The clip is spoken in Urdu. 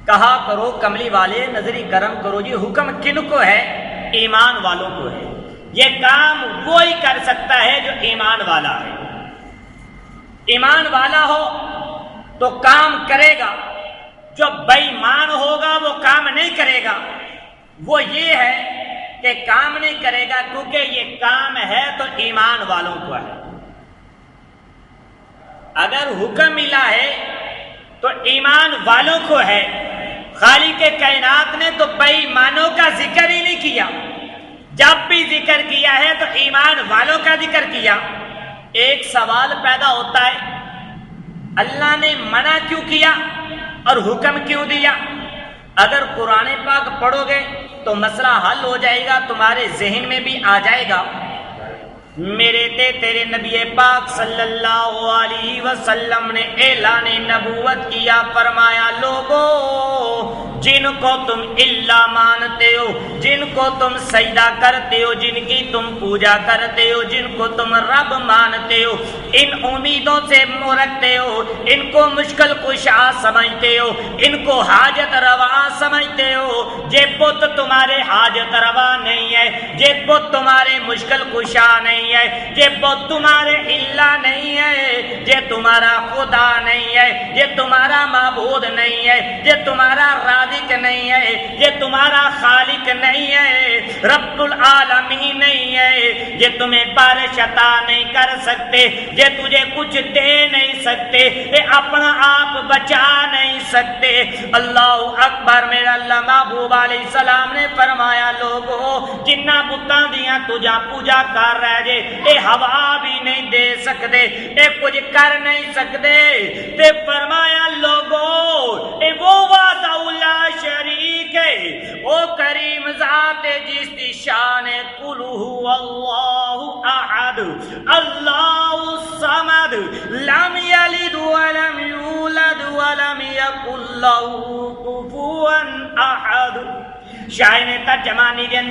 کہا کرو کملی والے نظری کرم کرو جی، حکم کن کو ہے؟ ایمان والوں کو ہے۔ یہ کام وہی کر سکتا ہے جو ایمان والا ہے۔ ایمان والا ہو تو کام کرے گا، جو بے ایمان ہوگا وہ کام نہیں کرے گا۔ وہ یہ ہے کہ کام نہیں کرے گا کیونکہ یہ کام ہے تو ایمان والوں کو ہے۔ اگر حکم ملا ہے تو ایمان والوں کو ہے۔ خالق کائنات نے تو بے ایمانوں کا ذکر ہی نہیں کیا، جب بھی ذکر کیا ہے تو ایمان والوں کا ذکر کیا۔ ایک سوال پیدا ہوتا ہے، اللہ نے منع کیوں کیا اور حکم کیوں دیا؟ اگر قرآن پاک پڑھو گے تو مسئلہ حل ہو جائے گا، تمہارے ذہن میں بھی آ جائے گا۔ میرے تیرے نبی پاک صلی اللہ علیہ وسلم نے اعلان نبوت کیا، فرمایا لوگو جن کو تم اللہ مانتے ہو، جن کو تم سجدہ کرتے ہو، جن کی تم پوجا کرتے ہو، جن کو تم رب مانتے ہو، ان امیدوں سے رکھتے ہو، ان کو مشکل کشا سمجھتے ہو، ان کو حاجت روا سمجھتے ہو، یہ بت تمہارے حاجت روا نہیں ہے، یہ بت تمہارے مشکل کشا نہیں ہے، یہ بت تمہارے اللہ نہیں ہے، یہ تمہارا خدا نہیں ہے، یہ تمہارا معبود نہیں ہے، یہ تمہارا رازق نہیں ہے، یہ تمہارا خالق نہیں ہے، رب العالمین نہیں ہے، یہ تمہیں بارش عطا نہیں کر سکتے، یہ تجھے کچھ دے نہیں سکتے، یہ اپنا آپ بچا نہیں سکتے۔ اللہ اکبر۔ میرا اللہ محبوب علیہ السلام نے فرمایا لوگو جنہ بتاں دیاں تجھا پوجا کر رہے جے، اے ہوا بھی نہیں دے سکتے، اے کچھ کر نہیں سکتے۔ تے فرمایا لوگو اے وہ وحدہ لا شریک ہے، او کریم ذات جس کی شان ہے قل هو اللہ احد اللہ الصمد لم یلد ولم یولد ولم یکن له کفوا احد۔ شاعر نے ترجمانی دے اندر